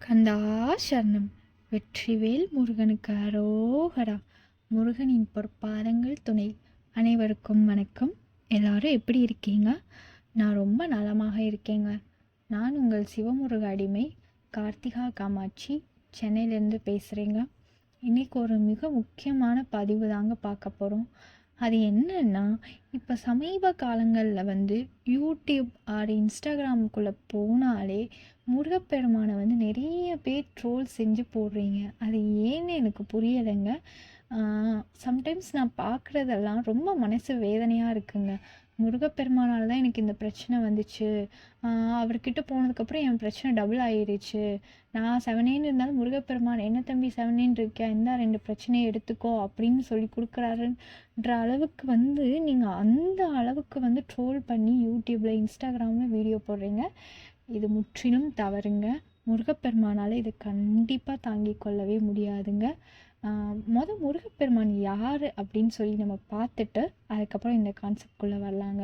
கந்தா சரணம். வெற்றிவேல் முருகனுக்கு அரோகரா. முருகனின் பொற்பாதங்கள் துணை. அனைவருக்கும் வணக்கம். எல்லாரும் எப்படி இருக்கீங்க? நான் ரொம்ப நலமாக இருக்கேங்க. நான் உங்கள் சிவமுருக அடிமை கார்த்திகா காமாட்சி, சென்னையிலேருந்து பேசுகிறேங்க. இன்றைக்கி ஒரு மிக முக்கியமான பதிவு தாங்க பார்க்க போகிறோம். அது என்னன்னா, இப்போ சமீப காலங்களில் யூடியூப் ஆர் இன்ஸ்டாகிராமுக்குள்ளே போனாலே முருகப்பெருமானை நிறைய பேர் ட்ரோல் செஞ்சு போடுறீங்க. அது ஏன்னு எனக்கு புரியலைங்க. சம்டைம்ஸ் நான் பார்க்குறதெல்லாம் ரொம்ப மனசு வேதனையாக இருக்குங்க. முருகப்பெருமானால் தான் எனக்கு இந்த பிரச்சனை வந்துச்சு, அவர்கிட்ட போனதுக்கப்புறம் என் பிரச்சனை டபுள் ஆகிடுச்சு, நான் செவனேன்னு இருந்தாலும் முருகப்பெருமான் என்ன தம்பி செவனேன்னு இருக்கேன், இந்த 2 பிரச்சனையை எடுத்துக்கோ அப்படின்னு சொல்லி கொடுக்குறாருன்ற அளவுக்கு நீங்கள் அந்த அளவுக்கு ட்ரோல் பண்ணி யூடியூப்பில் இன்ஸ்டாகிராமில் வீடியோ போடுறீங்க. இது முற்றிலும் தவறுங்க. முருகப்பெருமானால் இதை கண்டிப்பாக தாங்கிக் கொள்ளவே முடியாதுங்க. முருகப்பெருமான் யார் அப்படின்னு சொல்லி நம்ம பார்த்துட்டு அதுக்கப்புறம் இந்த கான்செப்ட்குள்ளே வரலாங்க.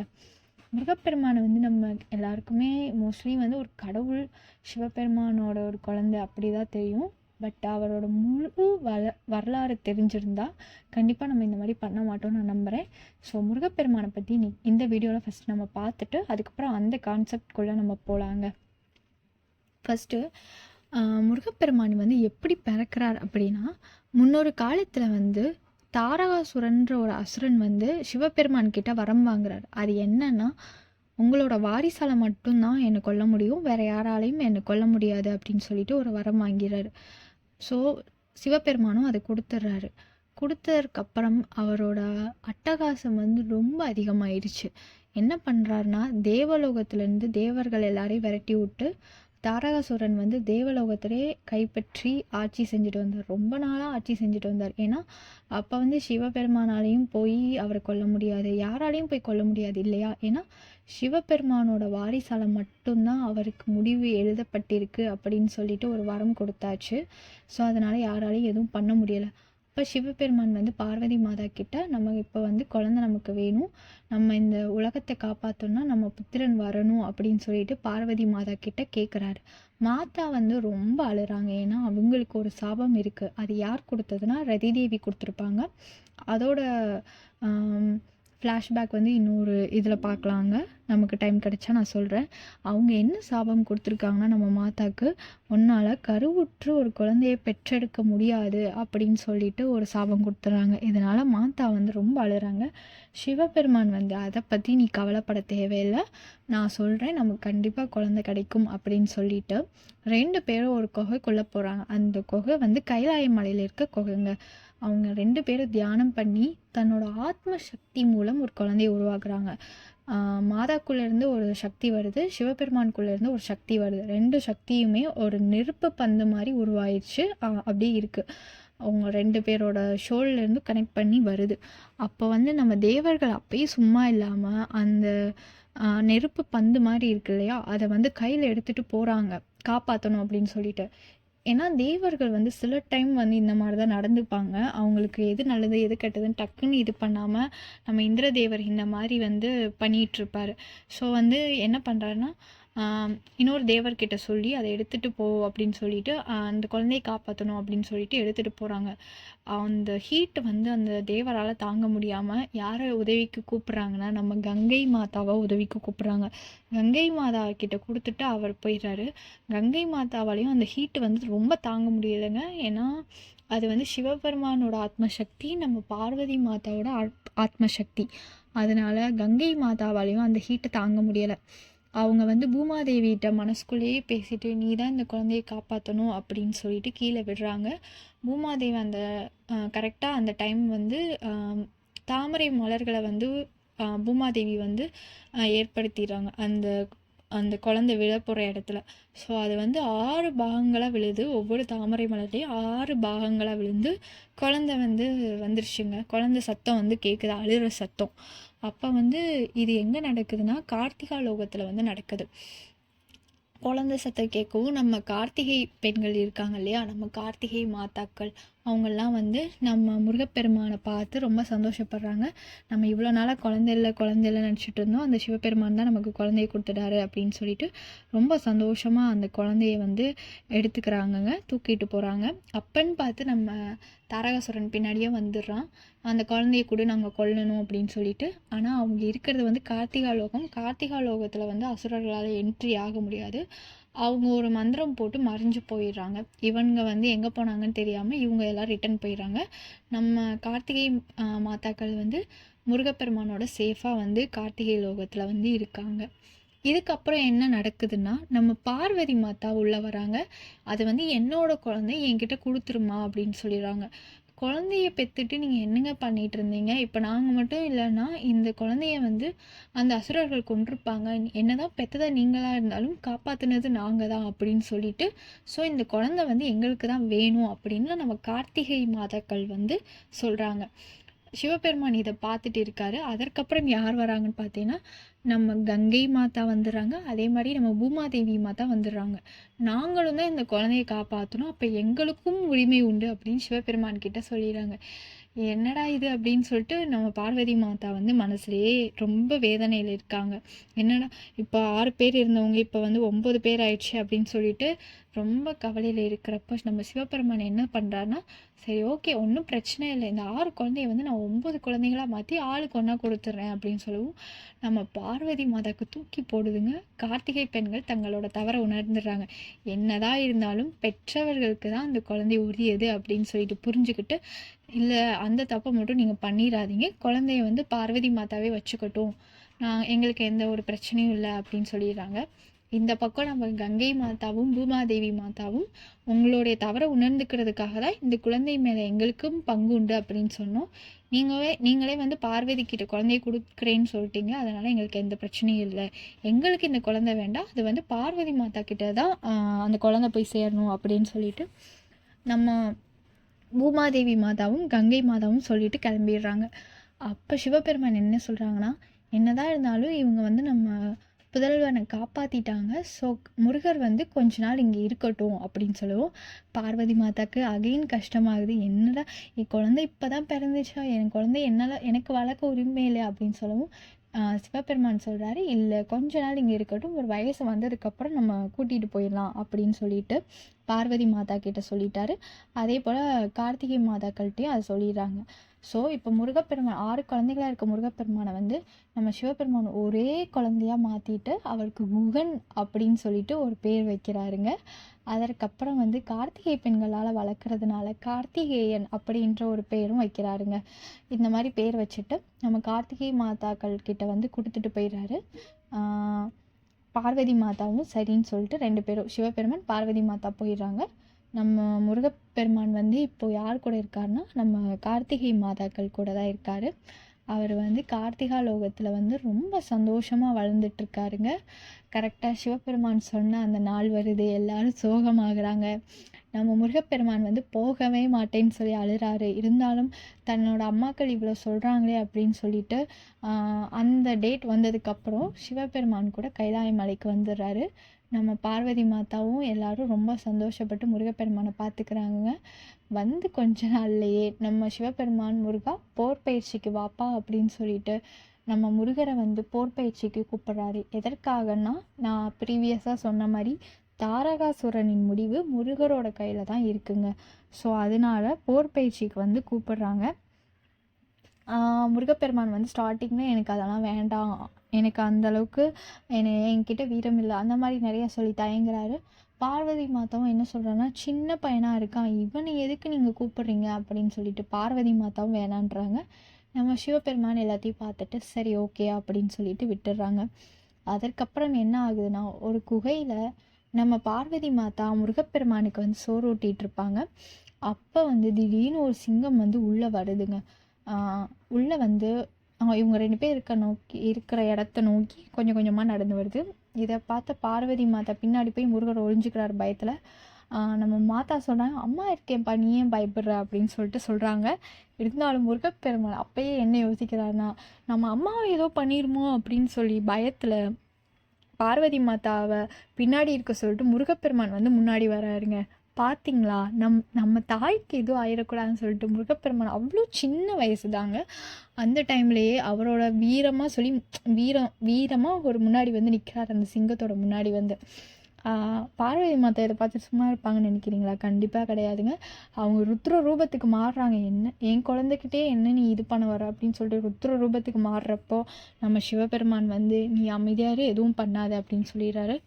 முருகப்பெருமானை நம்ம எல்லாருக்குமே மோஸ்ட்லி ஒரு கடவுள், சிவபெருமானோட ஒரு குழந்தை அப்படி தான் தெரியும். பட் அவரோட முழு வரலாறு தெரிஞ்சிருந்தா கண்டிப்பாக நம்ம இந்த மாதிரி பண்ண மாட்டோம்னு நான் நம்புகிறேன். ஸோ முருகப்பெருமானை பற்றி இந்த வீடியோவில் ஃபஸ்ட் நம்ம பார்த்துட்டு அதுக்கப்புறம் அந்த கான்செப்ட்குள்ளே நம்ம போகலாங்க. ஃபஸ்ட்டு முருகப்பெருமான் எப்படி பிறக்கிறார் அப்படின்னா, முன்னொரு காலத்தில் தாரகாசுரன்ற ஒரு அசுரன் சிவபெருமான் கிட்ட வரம் வாங்குறார். அது என்னன்னா, உங்களோட வாரிசால மட்டும்தான் என்னை கொல்ல முடியும், வேறு யாராலையும் என்னை கொல்ல முடியாது அப்படின்னு சொல்லிட்டு ஒரு வரம் வாங்கிறாரு. ஸோ சிவபெருமானும் அதை கொடுத்துட்றாரு. கொடுத்ததுக்கப்புறம் அவரோட அட்டகாசம் ரொம்ப அதிகமாயிடுச்சு. என்ன பண்ணுறாருனா, தேவலோகத்திலேருந்து தேவர்கள் எல்லாரையும் விரட்டி விட்டு தாரகாசுரன் தேவலோகத்திலே கைப்பற்றி ஆட்சி செஞ்சுட்டு வந்தார். ரொம்ப நாளாக ஆட்சி செஞ்சுட்டு வந்தார். ஏன்னா அப்போ சிவபெருமானாலையும் போய் அவரை கொல்ல முடியாது, யாராலையும் போய் கொல்ல முடியாது இல்லையா? ஏன்னா சிவபெருமானோட வாரிசால மட்டும்தான் அவருக்கு முடிவு எழுதப்பட்டிருக்கு அப்படின்னு சொல்லிட்டு ஒரு வரம் கொடுத்தாச்சு. ஸோ அதனால் யாராலையும் எதுவும் பண்ண முடியலை. இப்போ சிவபெருமான் பார்வதி மாதா கிட்ட நம்ம இப்போ குழந்தை நமக்கு வேணும், நம்ம இந்த உலகத்தை காப்பாற்றோன்னா நம்ம புத்திரன் வரணும் அப்படின்னு சொல்லிட்டு பார்வதி மாதா கிட்ட கேட்குறாரு. மாதா ரொம்ப அழுறாங்க. ஏன்னா அவங்களுக்கு ஒரு சாபம் இருக்குது. அது யார் கொடுத்ததுன்னா ரதிதேவி கொடுத்துருப்பாங்க. அதோட ஃப்ளாஷ்பேக் இன்னொரு இதில் பார்க்கலாங்க. நமக்கு டைம் கிடைச்சா நான் சொல்கிறேன். அவங்க என்ன சாபம் கொடுத்துருக்காங்கன்னா, நம்ம மாதாக்கு ஒன்றால் கருவுற்று ஒரு குழந்தையை பெற்றெடுக்க முடியாது அப்படின்னு சொல்லிட்டு ஒரு சாபம் கொடுத்துட்றாங்க. இதனால் மாதா ரொம்ப அழுறாங்க. சிவபெருமான் அதை பற்றி நீ கவலைப்பட தேவையில்லை, நான் சொல்கிறேன், நமக்கு கண்டிப்பாக குழந்தை கிடைக்கும் அப்படின்னு சொல்லிட்டு 2 பேரும் ஒரு குகைக்குள்ளே போகிறாங்க. அந்த குகை கைலாய மலையில் இருக்க குகைங்க. அவங்க 2 பேரும் தியானம் பண்ணி தன்னோட ஆத்ம சக்தி மூலம் ஒரு குழந்தையை உருவாக்குறாங்க. மாதாக்குள்ளேருந்து ஒரு சக்தி வருது, சிவபெருமானுக்குள்ளேருந்து ஒரு சக்தி வருது. 2 சக்தியுமே ஒரு நெருப்பு பந்து மாதிரி உருவாயிடுச்சு. அப்படியே இருக்குது. அவங்க 2 பேரோட ஷோல்லேருந்து கனெக்ட் பண்ணி வருது. அப்போ நம்ம தேவர்கள் அப்பயும் சும்மா இல்லாமல் அந்த நெருப்பு பந்து மாதிரி இருக்கு இல்லையா, அதை கையில் எடுத்துகிட்டு போகிறாங்க காப்பாற்றணும் அப்படின்னு சொல்லிட்டு. ஏன்னா தேவர்கள் சில டைம் இந்த மாதிரி தான் நடந்துப்பாங்க. அவங்களுக்கு எது நல்லது எது கெட்டதுன்னு டக்குன்னு இது பண்ணாமல் நம்ம இந்திரதேவர் இந்த மாதிரி பண்ணிகிட்ருப்பார். ஸோ என்ன பண்ணுறாருன்னா, இன்னொரு தேவர்கிட்ட சொல்லி அதை எடுத்துகிட்டு போ அப்படின்னு சொல்லிட்டு அந்த குழந்தையை காப்பாற்றணும் அப்படின்னு சொல்லிட்டு எடுத்துகிட்டு போகிறாங்க. அந்த ஹீட் அந்த தேவரால் தாங்க முடியாமல் யாரை உதவிக்கு கூப்பிட்றாங்கன்னா, நம்ம கங்கை மாதாவை உதவிக்கு கூப்பிட்றாங்க. கங்கை மாதா கிட்ட கொடுத்துட்டு அவர் போயிடுறாரு. கங்கை மாதாவாலையும் அந்த ஹீட்டு ரொம்ப தாங்க முடியலைங்க. ஏன்னா அது சிவபெருமானோட ஆத்மசக்தி, நம்ம பார்வதி மாதாவோட ஆத்மசக்தி. அதனால் கங்கை மாதாவாலையும் அந்த ஹீட்டை தாங்க முடியலை. அவங்க பூமாதேவிகிட்ட மனசுக்குள்ளேயே பேசிட்டு, நீ தான் இந்த குழந்தையை காப்பாற்றணும் அப்படின்னு சொல்லிட்டு கீழே விடுறாங்க. பூமாதேவி கரெக்டாக அந்த டைம் தாமரை மலர்களை பூமாதேவி ஏற்படுத்திடுறாங்க அந்த அந்த குழந்தை விழ போகிற இடத்துல. ஸோ அது 6 பாகங்களாக விழுது. ஒவ்வொரு தாமரை மலர்லேயும் 6 பாகங்களாக விழுந்து குழந்தை வந்துருச்சுங்க. குழந்தை சத்தம் கேட்குது, அழுகிற சத்தம். அப்போ இது எங்கே நடக்குதுன்னா, கார்த்திகா லோகத்தில் நடக்குது. குழந்தை சத்தம் கேட்கவும் நம்ம கார்த்திகை பெண்கள் இருக்காங்க இல்லையா, நம்ம கார்த்திகை மாதாக்கள் அவங்கெல்லாம் வந்து நம்ம முருகப்பெருமானை பார்த்து ரொம்ப சந்தோஷப்படுறாங்க. நம்ம இவ்வளோ நாளாக குழந்தை இல்லை நினச்சிட்டு இருந்தோம், அந்த சிவபெருமான் தான் நமக்கு குழந்தைய கொடுத்துட்டாரு அப்படின்னு சொல்லிட்டு ரொம்ப சந்தோஷமாக அந்த குழந்தைய வந்து எடுத்துக்கிறாங்கங்க, தூக்கிட்டு போகிறாங்க. அப்பன்னு பார்த்து நம்ம தாரகாசுரன் பின்னாடியே வந்துடுறான், அந்த குழந்தைய கூட நாங்கள் கொல்லணும் அப்படின்னு சொல்லிட்டு. ஆனால் அவங்க இருக்கிறது வந்து கார்த்திகா லோகம். கார்த்திகா லோகத்தில் வந்து அசுரர்களால் என்ட்ரி ஆக முடியாது. அவங்க ஒரு மந்திரம் போட்டு மறைஞ்சு போயிடுறாங்க. இவங்க வந்து எங்கே போனாங்கன்னு தெரியாமல் இவங்க எல்லாம் ரிட்டன் போயிடுறாங்க. நம்ம கார்த்திகை மாதாக்கள் வந்து முருகப்பெருமானோட சேஃபாக வந்து கார்த்திகை லோகத்தில் வந்து இருக்காங்க. இதுக்கப்புறம் என்ன நடக்குதுன்னா, நம்ம பார்வதி மாதா உள்ளே வராங்க. அது வந்து என்னோட குழந்தை, என்கிட்ட கொடுத்துருமா அப்படின்னு சொல்லிடுறாங்க. குழந்தைய பெற்றுட்டு நீங்கள் என்னங்க பண்ணிகிட்டு இருந்தீங்க? இப்போ நாங்கள் மட்டும் இல்லைன்னா இந்த குழந்தைய வந்து அந்த அசுரர்கள் கொண்டிருப்பாங்க. என்ன தான் பெற்றதை நீங்களாக இருந்தாலும் காப்பாற்றினது நாங்கள் தான் அப்படின்னு சொல்லிட்டு, ஸோ இந்த குழந்தை வந்து எங்களுக்கு தான் வேணும் அப்படின்னு நம்ம கார்த்திகை மாதாக்கள் வந்து சொல்கிறாங்க. சிவபெருமான் இதை பார்த்துட்டு இருக்காரு. அதற்கப்புறம் யார் வராங்கன்னு பார்த்தீங்கன்னா, நம்ம கங்கை மாதா வந்துடுறாங்க. அதே மாதிரி நம்ம பூமாதேவி மாதா வந்துடுறாங்க. நாங்களும் தான் இந்த குழந்தைய காப்பாற்றணும், அப்போ எங்களுக்கும் உரிமை உண்டு அப்படின்னு சிவபெருமான் கிட்ட சொல்லிடுறாங்க. என்னடா இது அப்படின்னு சொல்லிட்டு நம்ம பார்வதி மாதா வந்து மனசுலேயே ரொம்ப வேதனையில் இருக்காங்க. என்னடா இப்போ 6 பேர் இருந்தவங்க இப்போ வந்து 9 பேர் ஆயிடுச்சு அப்படின்னு சொல்லிட்டு ரொம்ப கவலையில் இருக்கிறப்ப நம்ம சிவபெருமான் என்ன பண்ணுறாருன்னா, சரி ஓகே ஒன்றும் பிரச்சனை இல்லை, இந்த 6 குழந்தைய வந்து நான் 9 குழந்தைகளாக மாற்றி ஆளுக்கு ஒன்றா கொடுத்துட்றேன் அப்படின்னு சொல்லவும் நம்ம பார்வதி மாதாவுக்கு தூக்கி போடுதுங்க. கார்த்திகை பெண்கள் தங்களோட தவறை உணர்ந்துடுறாங்க. என்னதான் இருந்தாலும் பெற்றவர்களுக்கு தான் அந்த குழந்தை உரியது அப்படின்னு சொல்லிட்டு புரிஞ்சுக்கிட்டு, இல்லை அந்த தப்பை மட்டும் நீங்கள் பண்ணிடாதீங்க, குழந்தைய வந்து பார்வதி மாதாவே வச்சுக்கட்டும், எங்களுக்கு எந்த ஒரு பிரச்சனையும் இல்லை அப்படின்னு சொல்லிடுறாங்க. இந்த பக்கம் நம்ம கங்கை மாதாவும் பூமாதேவி மாதாவும் உங்களுடைய தவறை உணர்ந்துக்கிறதுக்காக தான் இந்த குழந்தை மேலே எங்களுக்கும் பங்கு உண்டு அப்படின்னு சொன்னோம். நீங்களே வந்து பார்வதி கிட்ட குழந்தைய கொடுக்குறேன்னு சொல்லிட்டீங்க, அதனால் எங்களுக்கு எந்த பிரச்சனையும் இல்லை, எங்களுக்கு இந்த குழந்தை வேண்டாம், அது வந்து பார்வதி மாதா கிட்ட தான் அந்த குழந்தை போய் சேரணும் அப்படின்னு சொல்லிட்டு நம்ம பூமாதேவி மாதாவும் கங்கை மாதாவும் சொல்லிட்டு கிளம்பிடுறாங்க. அப்போ சிவபெருமான் என்ன சொல்கிறாங்கன்னா, என்னதான் இருந்தாலும் இவங்க வந்து நம்ம புதல்வனை காப்பாற்றிட்டாங்க, ஸோ முருகர் வந்து கொஞ்ச நாள் இங்கே இருக்கட்டும் அப்படின்னு சொல்லுவோம். பார்வதி மாதாக்கு அகைன் கஷ்டமாகுது. என்னடா என் குழந்தை இப்போ தான் பிறந்துச்சா, என் குழந்தை எனக்கு வளர்க்க உரிமை இல்லை அப்படின்னு சொல்லவும் சிவபெருமான் சொல்கிறாரு, இல்லை கொஞ்ச நாள் இங்கே இருக்கட்டும், ஒரு வயசு வந்ததுக்கப்புறம் நம்ம கூட்டிகிட்டு போயிடலாம் அப்படின்னு சொல்லிட்டு பார்வதி மாதா கிட்ட சொல்லிட்டாரு. அதே போல் கார்த்திகை மாதாக்கள்கிட்டையும் அதை சொல்லிடுறாங்க. ஸோ இப்போ முருகப்பெருமான் 6 குழந்தைகளாக இருக்க முருகப்பெருமானை வந்து நம்ம சிவபெருமான் ஒரே குழந்தையாக மாற்றிட்டு அவருக்கு குகன் அப்படின்னு சொல்லிட்டு ஒரு பேர் வைக்கிறாருங்க. அதற்கப்புறம் வந்து கார்த்திகை பெண்களால் வளர்க்குறதுனால கார்த்திகேயன் அப்படின்ற ஒரு பேரும் வைக்கிறாருங்க. இந்த மாதிரி பேர் வச்சுட்டு நம்ம கார்த்திகை மாதாக்கள் கிட்ட வந்து கொடுத்துட்டு போயிடுறாரு. பார்வதி மாதாவும் சரின்னு சொல்லிட்டு 2 பேரும் சிவபெருமான் பார்வதி மாதா போயிடுறாங்க. நம்ம முருகப்பெருமான் வந்து இப்போது யார் கூட இருக்காருன்னா, நம்ம கார்த்திகை மாதாக்கள் கூட தான் இருக்கார். அவர் வந்து கார்த்திகா லோகத்தில் வந்து ரொம்ப சந்தோஷமாக வளர்ந்துட்டுருக்காருங்க. கரெக்டாக சிவபெருமான் சொன்ன அந்த நாள் வருது, எல்லாரும் சோகமாகறாங்க. நம்ம முருகப்பெருமான் வந்து போகவே மாட்டேன்னு சொல்லி அழுறாரு. இருந்தாலும் தன்னோட அம்மாக்கள் இவ்வளோ சொல்கிறாங்களே அப்படின்னு சொல்லிட்டு அந்த டேட் வந்ததுக்கப்புறம் சிவபெருமான் கூட கைலாய மலைக்கு வந்துடுறாரு. நம்ம பார்வதி மாதாவும் எல்லாரும் ரொம்ப சந்தோஷப்பட்டு முருகப்பெருமானை பார்த்துக்கிறாங்க. வந்து கொஞ்ச நாள்லையே நம்ம சிவபெருமான் முருகா போர் பயிற்சிக்கு வாப்பா அப்படின்னு சொல்லிட்டு நம்ம முருகரை வந்து போர் பயிற்சிக்கு கூப்பிட்றாரு. எதற்காகன்னா, நான் ப்ரீவியஸாக சொன்ன மாதிரி தாரகாசுரனின் முடிவு முருகரோட கையில் தான் இருக்குங்க. ஸோ அதனால போர் பயிற்சிக்கு வந்து கூப்பிடுறாங்க. முருகப்பெருமான் வந்து ஸ்டார்டிங்கில் எனக்கு அதெல்லாம் வேண்டாம், எனக்கு அந்தளவுக்கு என்கிட்ட வீரம் இல்லை, அந்த மாதிரி நிறையா சொல்லி தயங்குறாரு. பார்வதி மாதாவும் என்ன சொல்கிறாங்கன்னா, சின்ன பையனாக இருக்கான், இவனை எதுக்கு நீங்கள் கூப்பிட்றீங்க அப்படின்னு சொல்லிட்டு பார்வதி மாதாவும் வேணான்றாங்க. நம்ம சிவபெருமான் எல்லாத்தையும் பார்த்துட்டு சரி ஓகே அப்படின்னு சொல்லிட்டு விட்டுடுறாங்க. அதற்கப்புறம் என்ன ஆகுதுன்னா, ஒரு குகையில் நம்ம பார்வதி மாதா முருகப்பெருமானுக்கு வந்து சோறு ஊட்டிகிட்டு இருப்பாங்க. அப்போ வந்து திடீர்னு ஒரு சிங்கம் வந்து உள்ளே வருதுங்க. உள்ளே வந்து இவங்க 2 பேர் இருக்கிற இடத்த நோக்கி கொஞ்சம் கொஞ்சமாக நடந்து வருது. இதை பார்த்த பார்வதி மாதா பின்னாடி போய் முருகர் ஒழிஞ்சிக்கிறார் பயத்தில். நம்ம மாதா சொல்கிறாங்க, அம்மா இருக்கேன்ப்பா, நீ ஏன் பயப்படுற அப்படின்னு சொல்லிட்டு சொல்கிறாங்க. இருந்தாலும் முருகப்பெருமான் அப்பயே என்ன யோசிக்கிறாருன்னா, நம்ம அம்மாவை ஏதோ பண்ணிடுமோ அப்படின்னு சொல்லி பயத்தில் பார்வதி மாதாவை பின்னாடி இருக்க சொல்லிட்டு முருகப்பெருமான் வந்து முன்னாடி வராருங்க. பார்த்தீங்களா? நம்ம தாய்க்கு எதுவும் ஆயிடக்கூடாதுன்னு சொல்லிட்டு முருகப்பெருமான் அவ்வளோ சின்ன வயசு தாங்க. அந்த டைம்லேயே அவரோட வீரமாக சொல்லி வீரமாக ஒரு முன்னாடி வந்து நிற்கிறார், அந்த சிங்கத்தோட முன்னாடி வந்து. பார்வதி மாதா இதை பார்த்து சும்மா இருப்பாங்கன்னு நினைக்கிறீங்களா? கண்டிப்பாக கிடையாதுங்க. அவங்க ருத்ர ரூபத்துக்கு மாறுறாங்க. என்ன என் குழந்தைகிட்டே என்ன நீ இது பண்ண வர அப்படின்னு சொல்லிட்டு ருத்ர ரூபத்துக்கு மாறுறப்போ நம்ம சிவபெருமான் வந்து நீ அமைதியாரு, எதுவும் பண்ணாத அப்படின்னு சொல்லிடுறாரு.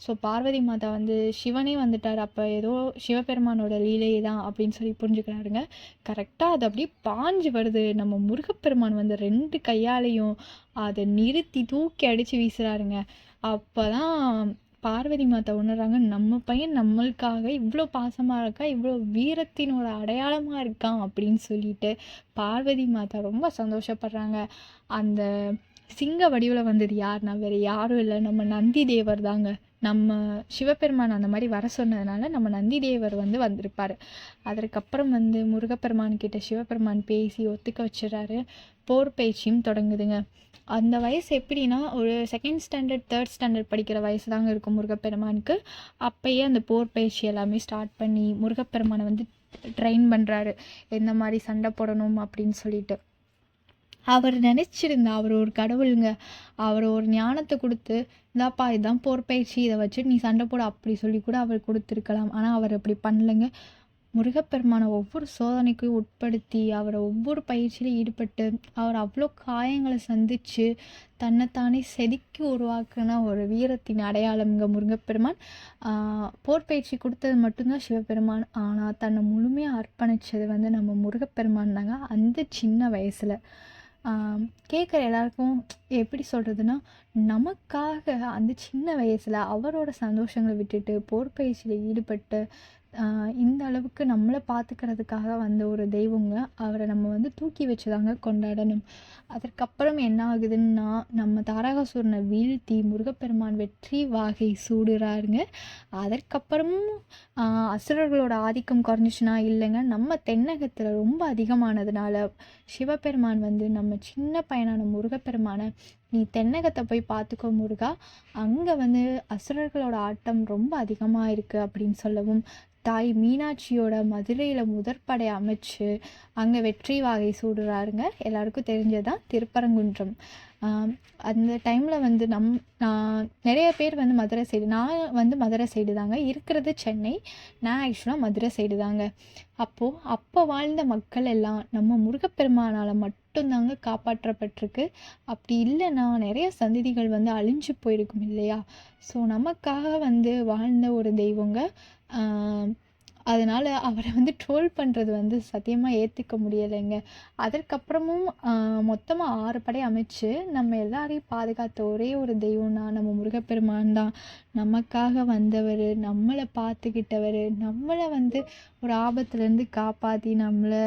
ஸோ பார்வதி மாதா வந்து சிவனே வந்துட்டார், அப்போ ஏதோ சிவபெருமானோட லீலை தான் அப்படின்னு சொல்லி புரிஞ்சுக்கிறாருங்க. கரெக்டாக அது அப்படியே பாஞ்சு வருது. நம்ம முருகப்பெருமான் வந்து 2 கையாலையும் அதை நிறுத்தி தூக்கி அடித்து வீசுகிறாருங்க. அப்போ தான் பார்வதி மாதா உணர்றாங்க, நம்ம பையன் நம்மளுக்காக இவ்வளோ பாசமாக இருக்கா, இவ்வளோ வீரத்தினோட அடையாளமாக இருக்கான் அப்படின்னு சொல்லிட்டு பார்வதி மாதா ரொம்ப சந்தோஷப்படுறாங்க. அந்த சிங்க வடிவில் வந்தது யாருன்னா வேறு யாரும் இல்லை, நம்ம நந்தி தேவர் தாங்க. நம்ம சிவபெருமான் அந்த மாதிரி வர சொன்னதுனால நம்ம நந்தி தேவர் வந்து வந்திருப்பார். அதற்கப்புறம் வந்து முருகப்பெருமான் கிட்ட சிவபெருமான் பேசி ஒத்துக்க வச்சுறாரு. போர் பயிற்சியும் தொடங்குதுங்க. அந்த வயசு எப்படின்னா ஒரு 2nd ஸ்டாண்டர்ட் 3rd ஸ்டாண்டர்ட் படிக்கிற வயசு தாங்க இருக்கும் முருகப்பெருமானுக்கு. அப்போயே அந்த போர் பயிற்சி எல்லாமே ஸ்டார்ட் பண்ணி முருகப்பெருமானை வந்து ட்ரெயின் பண்ணுறாரு, எந்த மாதிரி சண்டை போடணும் அப்படின்னு சொல்லிட்டு. அவர் நினச்சிருந்தா அவர் ஒரு கடவுளுங்க. அவர் ஒரு ஞானத்தை கொடுத்து இந்தாப்பா இதுதான் போர் பயிற்சி, இதை வச்சு நீ சண்டை போட அப்படி சொல்லி கூட அவர் கொடுத்துருக்கலாம். ஆனால் அவர் அப்படி பண்ணலைங்க. முருகப்பெருமானை ஒவ்வொரு சோதனைக்கும் உட்படுத்தி அவரை ஒவ்வொரு பயிற்சியிலும் ஈடுபட்டு அவர் அவ்வளோ காயங்களை சந்தித்து தன்னைத்தானே செதுக்கி உருவாக்குன ஒரு வீரத்தின் அடையாளம்ங்க முருகப்பெருமான். போர் பயிற்சி கொடுத்தது மட்டும்தான் சிவபெருமான், ஆனால் தன்னை முழுமையாக அர்ப்பணித்தது வந்து நம்ம முருகப்பெருமான் தாங்க. அந்த சின்ன வயசில் கேட்குற எல்லாருக்கும் எப்படி சொல்கிறதுனா, நமக்காக அந்த சின்ன வயசில் அவரோட சந்தோஷங்களை விட்டுட்டு போர் பயிற்சியில் ஈடுபட்டு இந்த அளவுக்கு நம்மளை பார்த்துக்கிறதுக்காக வந்த ஒரு தெய்வங்க. அவரை நம்ம வந்து தூக்கி வச்சு தாங்க கொண்டாடணும். அதற்கப்புறம் என்ன ஆகுதுன்னா, நம்ம தாரகாசுரனை வீழ்த்தி முருகப்பெருமான் வெற்றி வாகை சூடுறாருங்க. அதற்கப்புறமும் அசுரர்களோட ஆதிக்கம் குறைஞ்சிச்சுன்னா இல்லைங்க, நம்ம தென்னகத்தில் ரொம்ப அதிகமானதுனால சிவபெருமான் வந்து நம்ம சின்ன பையனான முருகப்பெருமானை நீ தென்னகத்தை போய் பார்த்துக்கோ முருகா, அங்கே வந்து அசுரர்களோட ஆட்டம் ரொம்ப அதிகமாக இருக்குது அப்படின்னு சொல்லவும் தாய் மீனாட்சியோட மதுரையில் முதற்படை அமைச்சு அங்கே வெற்றி வாகை சூடுறாருங்க. எல்லாருக்கும் தெரிஞ்சதான் திருப்பரங்குன்றம். அந்த டைமில் வந்து நிறைய பேர் வந்து மதுரை சைடு, நான் வந்து மதுரை சைடு தாங்க, இருக்கிறது சென்னை, நான் ஆக்சுவலாக மதுரை சைடு தாங்க. அப்போ வாழ்ந்த மக்கள் எல்லாம் நம்ம முருகப்பெருமானால் மட்டும்தாங்க காப்பாற்றப்பட்டிருக்கு. அப்படி இல்லைன்னா நிறைய சந்ததிகள் வந்து அழிஞ்சு போயிருக்கும் இல்லையா. ஸோ நமக்காக வந்து வாழ்ந்த ஒரு தெய்வங்க. அதனால் அவரை வந்து ட்ரோல் பண்ணுறது வந்து சத்தியமாக ஏற்றுக்க முடியலைங்க. அதற்கப்புறமும் மொத்தமாக 6 படை அமைச்சு நம்ம எல்லாரையும் பாதுகாத்த ஒரே ஒரு தெய்வம்னா நம்ம முருகப்பெருமான் தான். நமக்காக வந்தவர், நம்மளை பார்த்துக்கிட்டவர், நம்மளை வந்து ஒரு ஆபத்துலேருந்து காப்பாற்றி நம்மளை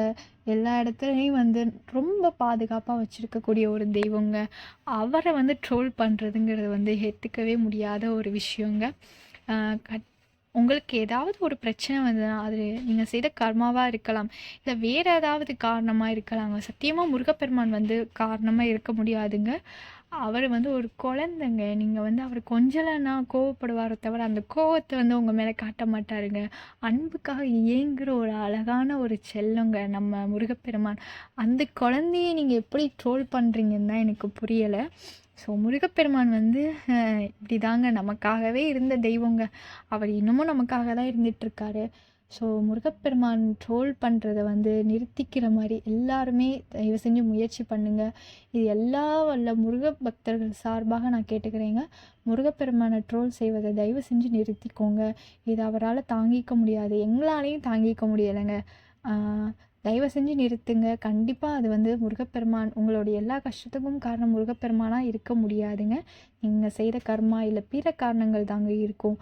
எல்லா இடத்துலையும் வந்து ரொம்ப பாதுகாப்பாக வச்சுருக்கக்கூடிய ஒரு தெய்வங்க. அவரை வந்து ட்ரோல் பண்ணுறதுங்கிறது வந்து ஏற்றுக்கவே முடியாத ஒரு விஷயங்க. உங்களுக்கு ஏதாவது ஒரு பிரச்சனை வந்ததுன்னா அது நீங்கள் செய்த கர்மாவாக இருக்கலாம், இல்லை வேறு ஏதாவது காரணமாக இருக்கலாங்க. சத்தியமாக முருகப்பெருமான் வந்து காரணமாக இருக்க முடியாதுங்க. அவர் வந்து ஒரு குழந்தைங்க. நீங்கள் வந்து அவர் கொஞ்சலைன்னா கோவப்படுவாரோ தவிர அந்த கோவத்தை வந்து உங்கள் மேலே காட்ட மாட்டாருங்க. அன்புக்காக ஏங்குகிற ஒரு அழகான ஒரு செல்லங்க நம்ம முருகப்பெருமான். அந்த குழந்தையை நீங்கள் எப்படி ட்ரோல் பண்ணுறீங்கன்னு தான் எனக்கு புரியலை. ஸோ முருகப்பெருமான் வந்து இப்படி தாங்க நமக்காகவே இருந்த தெய்வங்க. அவர் இன்னமும் நமக்காக தான் இருந்துகிட்ருக்காரு. ஸோ முருகப்பெருமான் ட்ரோல் பண்ணுறதை வந்து நிறுத்திக்கிற மாதிரி எல்லாருமே தயவு செஞ்சு முயற்சி பண்ணுங்கள். இது எல்லா வல்ல முருக பக்தர்கள் சார்பாக நான் கேட்டுக்கிறேங்க. முருகப்பெருமானை ட்ரோல் செய்வதை தயவு செஞ்சு நிறுத்திக்கோங்க. இது அவரால் தாங்கிக்க முடியாது, எங்களாலையும் தாங்கிக்க முடியலைங்க. தயவு செஞ்சு நிறுத்துங்க. கண்டிப்பாக அது வந்து முருகப்பெருமான் உங்களுடைய எல்லா கஷ்டத்துக்கும் காரணம் முருகப்பெருமானாக இருக்க முடியாதுங்க. நீங்கள் செய்த கர்மா இல்லை பிற காரணங்கள் தாங்க இருக்கும்.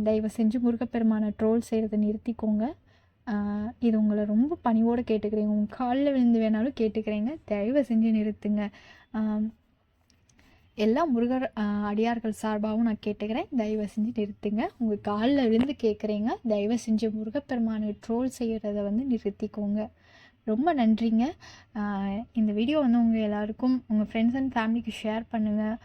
தயவு செஞ்சு முருகப்பெருமானை ட்ரோல் செய்கிறத நிறுத்திக்கோங்க. இது உங்களை ரொம்ப பணிவோடு கேட்டுக்கிறேங்க. உங்கள் காலில் விழுந்து வேணாலும் கேட்டுக்கிறேங்க, தயவு செஞ்சு நிறுத்துங்க. எல்லா முருகர் அடியார்கள் சார்பாகவும் நான் கேட்டுக்கிறேன், தயவு செஞ்சு நிறுத்துங்க. உங்கள் காலில் விழுந்து கேட்குறேங்க, தயவு செஞ்சு முருகப்பெருமானை ட்ரோல் செய்கிறத வந்து நிறுத்திக்கோங்க. ரொம்ப நன்றிங்க. இந்த வீடியோ வந்து உங்கள் எல்லாருக்கும் உங்கள் ஃப்ரெண்ட்ஸ் அண்ட் ஃபேமிலிக்கு ஷேர் பண்ணுங்கள்,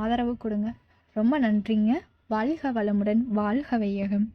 ஆதரவு கொடுங்க. ரொம்ப நன்றிங்க. வாழ்க வளமுடன், வாழ்க வையகம்.